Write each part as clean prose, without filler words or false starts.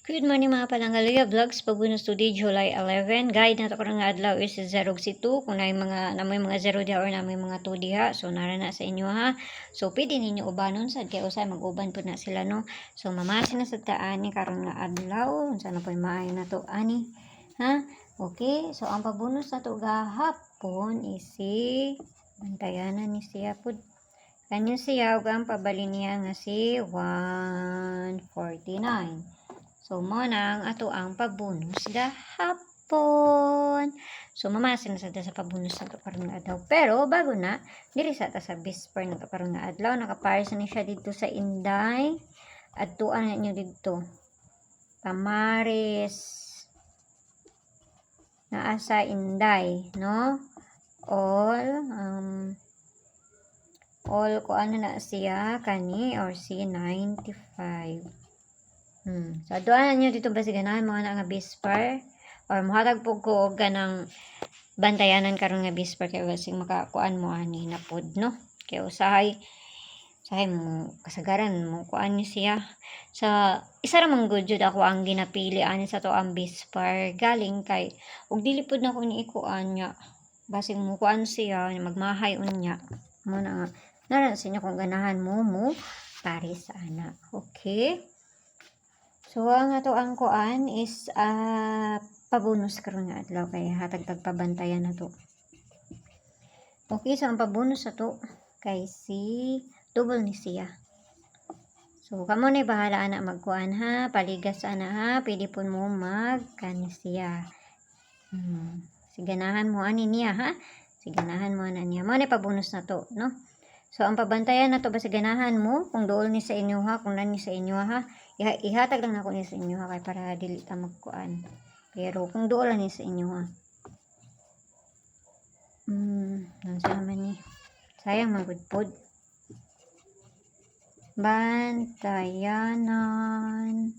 Good morning mga palanggaluya vlogs pagbunus today July 11. Guide na to karong adlaw is 0 si 2 kung may mga 0 diha or na may mga 2 diha. So nara na sa inyo ha. So pwede ninyo ubanon sad kay usay mag-uban pud na sila no. So mamasin na sad ta ani karong nga adlaw. Unsa na poy maayo na to ani. Ha? Okay. So ang pabunus na to gahapon is si bantayanan ni siya pud. Kanyo siya ug ang pabali niya nga si 149. So, mo nang ato ang pabonus gahapon. So, mamasin na sa pabonus na ito karon nga adlaw. Pero, bago na, diri sa ta sa Bisper na ito karon nga adlaw. Nakaparis na siya dito sa Inday. At tuan na nyo dito. Tamaris. Naa sa Inday, no? All ko ano na siya, kani, or C95. So, doon nyo dito ba ganahan mga na nga Bisper or muhatag po ko ganang bantayanan karon nga Bisper kay wasing makakuan mo ani na pod no kay usahay mo kasagaran mo kuan ni siya sa isa ra man good jud ako ang ginapili ani sa to ang Bisper galing kay ug dili pod na ko ni ikuan nya basing mo kuan siya magmahay unya mo na nara sa inyo kung ganahan mo paris ana okay. So, ang ato ang kuan is pabonus karon nga adlaw kay hatag tagpabantayan na to. Okay, so ang pabonus na to kay si double ni siya. So, kamo na bahala na magkuan ha, paligas ana ha, pwede po mo magkani siya. Siganahan mo ani niya ha. Siganahan mo ana niya. Mo na pabonus na to, no? So, ang pabantayan na to ba ganahan mo kung dool ni sa inyo ha, kung nani sa inyo ha. Ihatag lang ako ni sa inyo ha kay para dili ta magkuan. Pero kung dool ni sa inyo ha. Nansa man ni. Sayang magudpod. Bantayanan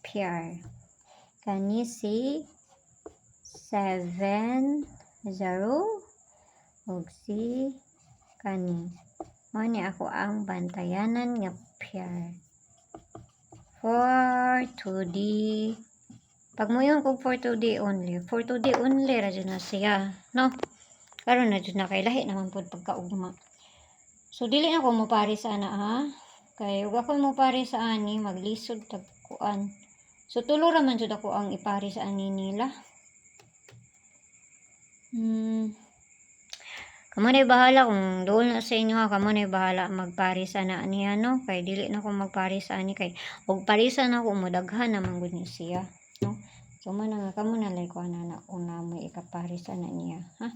PR. Kani si 70 ug si kani. Mo ni ako ang bantayanan nga PR. For 2D. Pag mo yung kung for 2D only. For 2D only ra na siya. No? Karon na dyan na kay lahi naman po pagkaugma. So, dili na ko mo pari sa ana ha. Kay ug ako mo pari sa ani maglisod tagkuan. So, tulo ra man jud ako ang ipari sa ani nila. Kamo na bahala kung doon na sa inyo ha, kamo na bahala magparis ana niya no, kay dili na ko magparis ani kay og parisan ako mo daghan naman gud ni siya, no. So man nga kamo na lay ko ana una mo ikaparis ana niya, ha.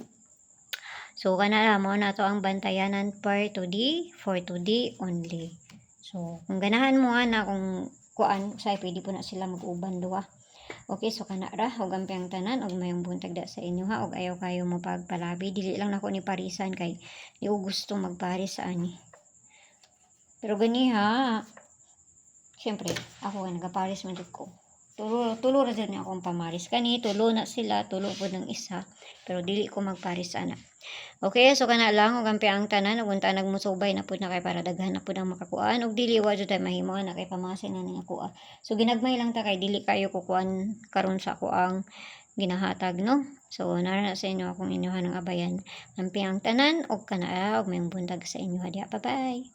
So kana mo na to ang bantayanan per 2D for 2D only. So kung ganahan mo ana kung kuan say pwede po na sila mag-uban duha. Okay, so kana ra ug ang piyang tanan ug mayong buntag da sa inyo ha ug ayaw kayo mo pagpalabi dili lang nako ni parisan kay di ko gusto magparis sa ani. Pero gani ha. Syempre, ako nga nagaparis man jud ko. Tulo ra jud ni akong pamaris kani tulo na sila tulo pud ng isa pero dili ko magparis ana. Okay, so kana lang ug ang piyang tanan ug unta nagmusubay na pud na kay para daghan na pud ang makakuan ug dili wa jud tay mahimo na kay pamasin na ning ako. So ginagmay lang ta kay dili kayo kukuan karon sa ako ang ginahatag no. So nara na sa inyo akong inyuhan ng abayan ang piyang tanan ug kana ug may buntag sa inyo diha. Bye bye.